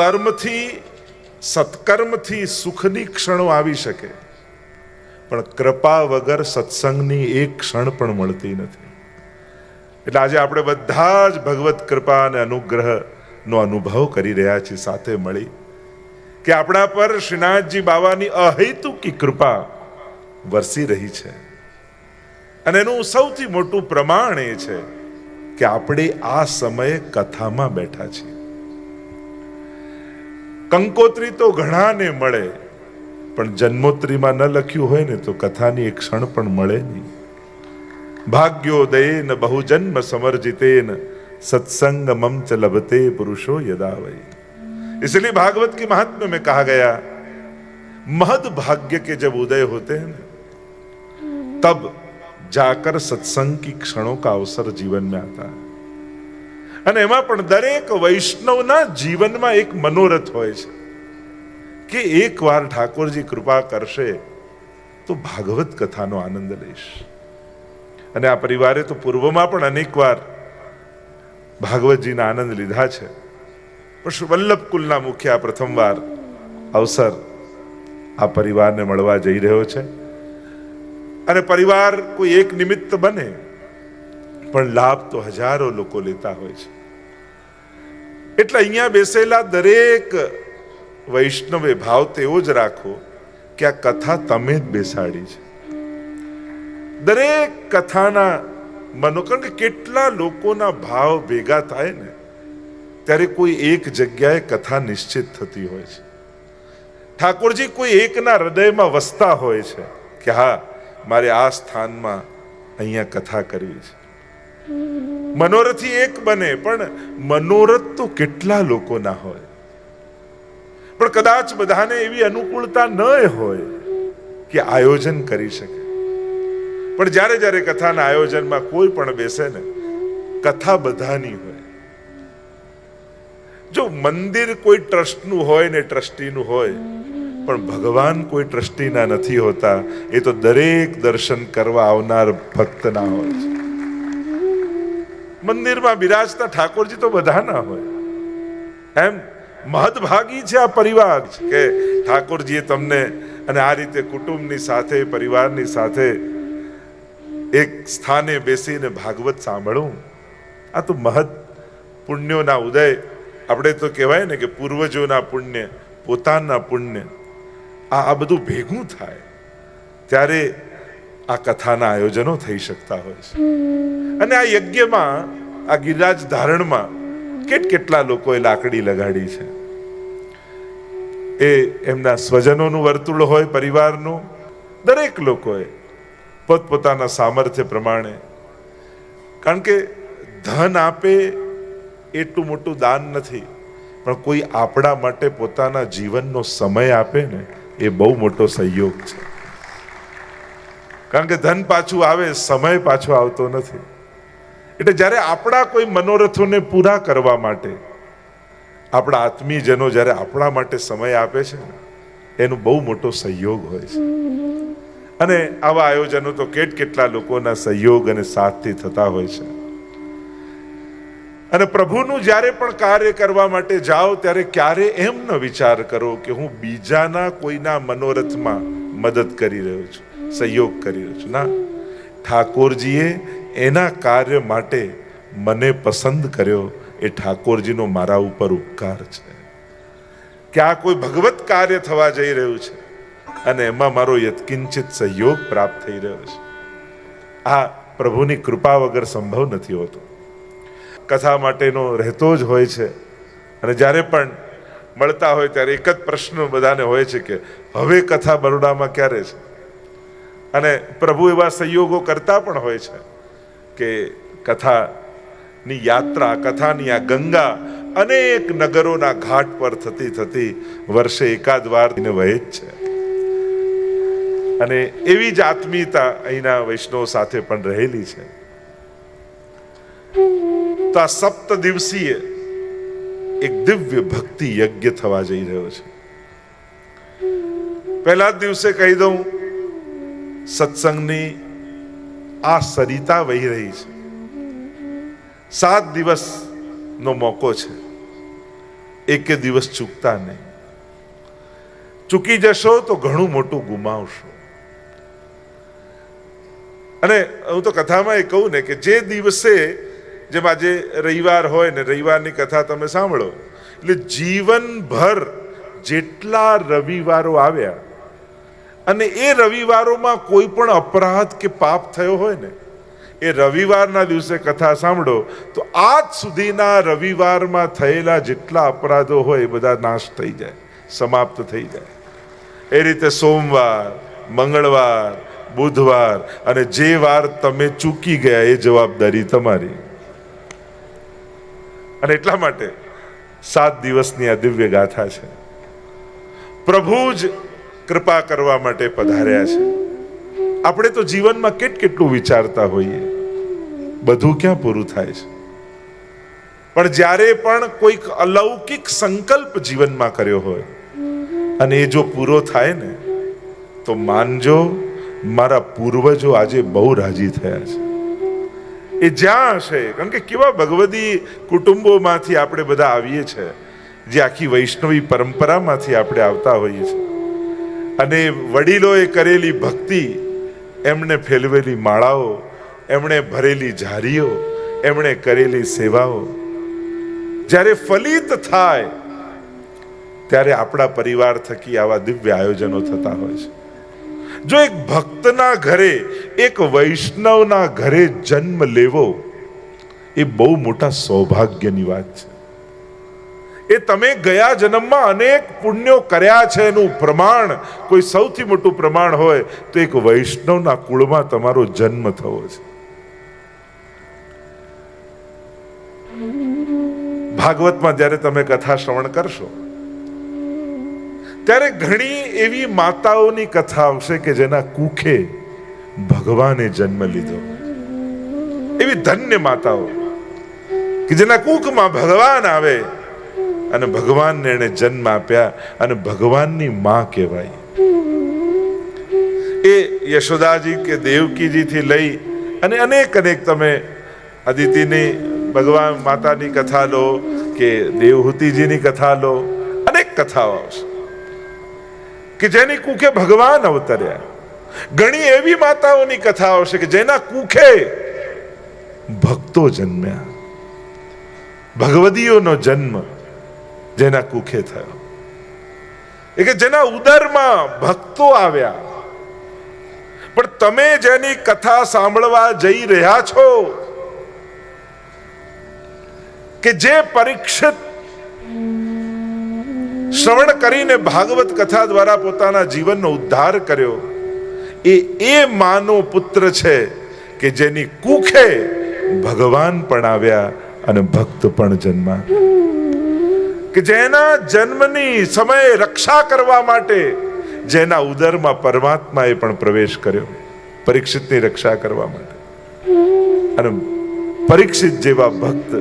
કર્મથી સત્કર્મથી સુખની ક્ષણો આવી શકે, પણ કૃપા વગર સત્સંગની એક ક્ષણ પણ મળતી નથી. એટલે આજે આપણે બધા જ ભગવત કૃપા અને અનુગ્રહનો અનુભવ કરી રહ્યા છીએ સાથે મળી, કે આપણા પર શ્રીનાથજી બાવાની અહેતુકી કૃપા વરસી રહી છે. અને એનું સૌથી મોટું પ્રમાણ એ છે કે આપણે આ સમયે કથામાં બેઠા છીએ. કંકોત્રી તો ઘણાને મળે, પણ જન્મોત્રીમાં ન લખ્યું હોય ને તો કથાની એક ક્ષણ પણ મળે નહીં. ભાગ્યોદયેન બહુજન્મ સમર્जितेन सत्संग मम च लभते पुरुषो यदा वै. इसलिए भागवत के महात्म्य में कहा गया, महद भाग्य के जब उदय होते हैं तब जाकर सत्संग की क्षणों का अवसर जीवन में आता है. અને એમાં પણ દરેક વૈષ્ણવના જીવનમાં એક મનોરથ હોય છે કે એકવાર ઠાકોરજી કૃપા કરશે તો ભાગવત કથાનો આનંદ લઈશ. અને આ પરિવારે તો પૂર્વમાં પણ અનેક વાર ભાગવતજીના આનંદ લીધા છે, પણ વલ્લભ કુલના મુખ્ય પ્રથમવાર અવસર આ પરિવારને મળવા જઈ રહ્યો છે. અને પરિવાર કોઈ એક નિમિત્ત બને પણ લાભ તો હજારો લોકો લેતા હોય છે. એટલે અહીંયા બેસેલા દરેક વૈષ્ણવે ભાવ તેવો જ રાખો કે આ કથા તમે જ બેસાડી છે. દરેક કથાના મનો, કારણ કે કેટલા લોકોના ભાવ ભેગા થાય ને ત્યારે કોઈ એક જગ્યાએ કથા નિશ્ચિત થતી હોય છે. ઠાકોરજી કોઈ એકના હૃદયમાં વસતા હોય છે કે હા, મારે આ સ્થાનમાં અહીંયા કથા કરવી છે. મનોરથી એક બને, પણ મનોરથ તો કેટલા લોકોના હોય, પણ કદાચ બધાને એવી અનુકૂળતા ન હોય કે આયોજન કરી શકે. પણ જ્યારે જ્યારે કથાના આયોજનમાં કોઈ પણ બેસે ને, કથા બધાની હોય. જો મંદિર કોઈ ટ્રસ્ટનું હોય ને ટ્રસ્ટીનું હોય, પણ ભગવાન કોઈ ટ્રસ્ટીના નથી હોતા. એ તો દરેક દર્શન કરવા આવનાર ભક્તના હોય છે. મંદિરમાં બિરાજતા ઠાકોરજી તો બધાના હોય. એમ મહદભાગી છે આ પરિવાર કે ઠાકોરજીએ તમને અને આ રીતે કુટુંબની સાથે, પરિવારની સાથે એક સ્થાને બેસીને ભાગવત સાંભળવું, આ તો મહદ પુણ્યોના ઉદય. આપણે તો કહેવાય ને કે પૂર્વજોના પુણ્ય, પોતાના પુણ્ય, આ બધું ભેગું થાય ત્યારે આ કથાના આયોજનો થઈ શકતા હોય છે. અને આ યજ્ઞમાં, આ ગિરિરાજ ધારણમાં કેટલા લોકોએ લાકડી લગાડી છે. એ એમના સ્વજનોનું વર્તુળ હોય, પરિવારનું. દરેક લોકોએ પોતપોતાના સામર્થ્ય પ્રમાણે, કારણ કે ધન આપે એટલું મોટું દાન નથી, પણ કોઈ આપણા માટે પોતાના જીવનનો સમય આપે ને, એ બહુ મોટો સહયોગ છે. કારણ કે ધન પાછું આવે, સમય પાછો આવતો નથી. એટલે જ્યારે આપણા કોઈ મનોરથોને પૂરા કરવા માટે આપણા આત્મીયજનો જ્યારે આપણા માટે સમય આપે છે, એનો બહુ મોટો સહયોગ હોય છે. અને આવા આયોજનો તો કેટલા લોકોના સહયોગ અને સાથથી થતા હોય છે. અને પ્રભુનું જ્યારે પણ કાર્ય કરવા માટે જાઓ ત્યારે ક્યારે એમ ન વિચાર કરો કે હું બીજાના કોઈના મનોરથમાં મદદ કરી રહ્યો છું, સહયોગ કરી રહ્યો છું. ના, ઠાકોરજીએ એના કાર્ય માટે મને પસંદ કર્યો, એ ઠાકોરજીનો મારા ઉપર ઉપકાર છે કે આ કોઈ ભગવત કાર્ય થવા જઈ રહ્યું છે અને એમાં મારો યત્કિંચિત સહયોગ પ્રાપ્ત થઈ રહ્યો છે. આ પ્રભુની કૃપા વગર સંભવ નથી હોતો. કથા માટેનો રહેતો જ હોય છે. અને જ્યારે પણ મળતા હોય ત્યારે એક જ પ્રશ્ન બધાને હોય છે કે હવે કથા બરોડામાં ક્યારે છે. અને પ્રભુ એવા સહયોગો કરતા પણ હોય છે કે કથાની યાત્રા, કથાની આ ગંગા અનેક નગરોના ઘાટ પર થતી વર્ષે એકાદ વાર વહે જ છે. અને એવી જ આત્મીયતા અહીંના વૈષ્ણવ સાથે પણ રહેલી છે. તો આ 7 દિવસીય એક દિવ્ય ભક્તિ યજ્ઞ થવા જઈ રહ્યો છે. પહેલા દિવસે કહી દઉં, સત્સંગની આ સરિતા વહી રહી છે. 7 દિવસનો મોકો છે. એકે દિવસ ચૂકતા નહીં. ચૂકી જશો તો ઘણું મોટું ગુમાવશો. અને હું તો કથામાં એ કહું ને કે જે દિવસે, જેમ આજે રવિવાર હોય ને, રવિવારની કથા તમે સાંભળો એટલે જીવનભર જેટલા રવિવારો આવ્યા અને એ રવિવારોમાં કોઈ પણ અપરાધ કે પાપ થયો હોય ને, એ રવિવારના દિવસે કથા સાંભળો તો આજ સુધીના રવિવારમાં થયેલા જેટલા અપરાધો હોય એ બધા નાશ થઈ જાય, સમાપ્ત થઈ જાય. એ રીતે સોમવાર, મંગળવાર, બુધવાર અને જે વાર તમે ચૂકી ગયા એ જવાબદારી તમારી. અને એટલા માટે 7 દિવસની આ દિવ્ય ગાથા છે. પ્રભુ જ કૃપા કરવા માટે પધાર્યા છે. આપણે તો જીવનમાં કેટલું વિચારતા હોઈએ, બધું ક્યાં પૂરું થાય છે. પણ જ્યારે પણ કોઈક અલૌકિક સંકલ્પ જીવનમાં કર્યો હોય અને એ જો પૂરો થાય ને, તો માનજો મારા પૂર્વજો આજે બહુ રાજી થયા છે. એ જ્યાં હશે, કારણ કે કેવા ભગવદી કુટુંબોમાંથી આપણે બધા આવીએ છીએ, જે આખી વૈષ્ણવી પરંપરામાંથી આપણે આવતા હોઈએ છીએ. અને વડીલોએ કરેલી ભક્તિ, એમણે ફેલવેલી માળાઓ, એમણે ભરેલી ઝારીઓ, એમણે કરેલી સેવાઓ જ્યારે ફલિત થાય ત્યારે આપણા પરિવાર થકી આવા દિવ્ય આયોજનો થતા હોય છે. જો એક ભક્તના ઘરે, એક વૈષ્ણવના ઘરે જન્મ લેવો એ બહુ મોટા સૌભાગ્યની વાત છે. એ તમે ગયા જન્મમાં અનેક પુણ્યો કર્યા છે એનું પ્રમાણ, કોઈ સૌથી મોટું પ્રમાણ હોય તો એક વૈષ્ણવના કુળમાં તમારો જન્મ થવો છે. ભાગવતમાં જ્યારે તમે કથા શ્રવણ કરશો ત્યારે ઘણી એવી માતાઓની કથા આવશે કે જેના કુખે ભગવાને જન્મ લીધો. એવી ધન્ય માતાઓ કે જેના કુખમાં ભગવાન આવે અને ભગવાનને એને જન્મ આપ્યા અને ભગવાનની માં કહેવાય. એ યશોદાજી કે દેવકીજી થી લઈ અને અનેક તમે અદિતિની ભગવાન માતાની કથા લો કે દેવહૂતિજીની કથા લો, અનેક કથાઓ આવશે કે જેની કુખે ભગવાન અવતર્યા. ઘણી એવી માતાઓની કથા આવશે કે જેના કુખે ભક્તો જન્મ્યા. ભગવદીઓનો જન્મ જેના કુખે થયો, એ કે જેના ઉદરમાં ભક્તો આવ્યા. પણ તમે જેની કથા સાંભળવા જઈ રહ્યા છો, કે જે પરીક્ષિત શ્રવણ કરીને ભાગવત કથા દ્વારા પોતાના જીવનનો ઉદ્ધાર કર્યો, એ માનો પુત્ર છે કે જેની કુખે ભગવાન પણ આવ્યા અને ભક્ત પણ જન્મા. કે જેના જન્મની સમયે રક્ષા કરવા માટે જેના ઉદરમાં પરમાત્માએ પણ પ્રવેશ કર્યો, પરીક્ષિતની રક્ષા કરવા માટે. અને પરીક્ષિત જેવા ભક્ત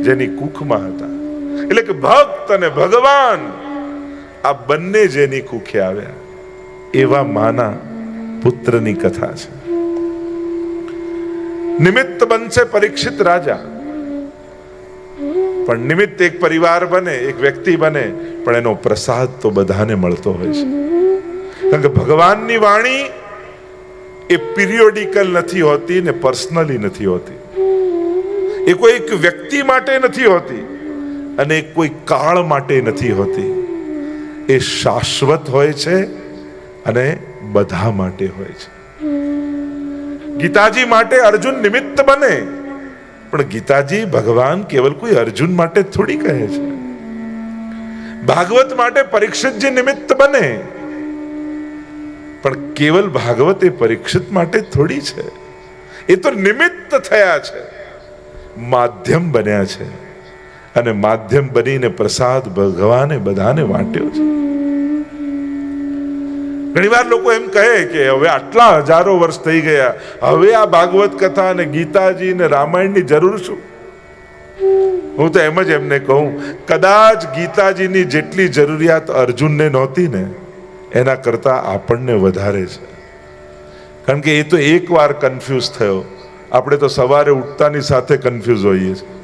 જેની કુખમાં હતા, એટલે કે ભક્ત અને ભગવાન આ બંને જેની કુખે આવ્યા, એવા માના પુત્રની કથા છે. નિમિત્ત બનશે પરીક્ષિત રાજા, પણ નિમિત્ત એક પરિવાર બને, એક વ્યક્તિ બને, પણ એનો પ્રસાદ તો બધાને મળતો હોય છે. કારણ કે ભગવાનની વાણી એ પિરિયોડિકલ નથી હોતી ને પર્સનલી નથી હોતી. એ કોઈ એક વ્યક્તિ માટે નથી હોતી અને કોઈ કાળ માટે નથી હોતી. એ શાશ્વત હોય છે અને બધા માટે હોય છે. ગીતાજી માટે અર્જુન નિમિત્ત બને, પણ ગીતાજી ભગવાન કેવલ કોઈ અર્જુન માટે થોડી કહે છે. ભાગવત માટે પરીક્ષિતજી નિમિત્ત બને, પણ કેવલ ભાગવત એ પરીક્ષિત માટે થોડી છે. એ તો નિમિત્ત થયા છે, માધ્યમ બન્યા છે, અને માધ્યમ બનીને પ્રસાદ ભગવાને બધાને વાંટ્યો છે. ઘણી વાર લોકો એમ કહે કે હવે આટલા હજારો વર્ષ થઈ ગયા, હવે આ ભાગવત કથા અને ગીતાજી ને રામાયણની જરૂર શું? હું તો એમ જ એમને કહું, કદાચ ગીતાજીની જેટલી જરૂરિયાત અર્જુનને નહોતી ને, એના કરતા આપણને વધારે છે. કારણ કે એ તો એકવાર કન્ફ્યુઝ થયો, આપણે તો સવારે ઉઠતાની સાથે કન્ફ્યુઝ હોઈએ છીએ.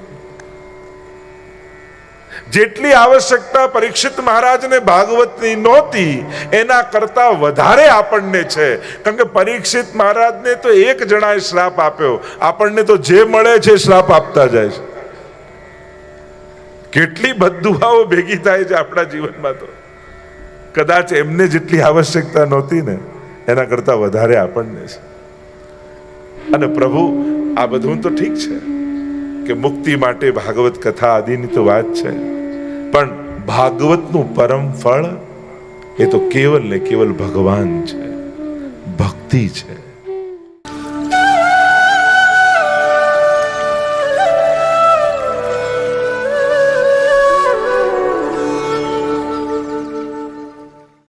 જેટલી આવશ્યકતા પરીક્ષિત મહારાજને ભાગવતની નહોતી એના કરતા વધારે આપણને છે. કારણ કે પરીક્ષિત મહારાજને તો એક જણાએ શ્રાપ આપ્યો, આપણને તો જે મળે છે શ્રાપ આપતા જાય છે. કેટલી બદદુઆઓ ભેગી થાય છે આપણા જીવનમાં. તો કદાચ એમને જેટલી આવશ્યકતા નહોતી ને એના કરતા વધારે આપણને છે. અને પ્રભુ આ બધું તો ઠીક છે કે મુક્તિ માટે ભાગવત કથા આદિની તો વાત છે, પણ ભાગવતનું પરમ ફળ એ તો કેવલ ને કેવલ ભગવાન છે, ભક્તિ છે.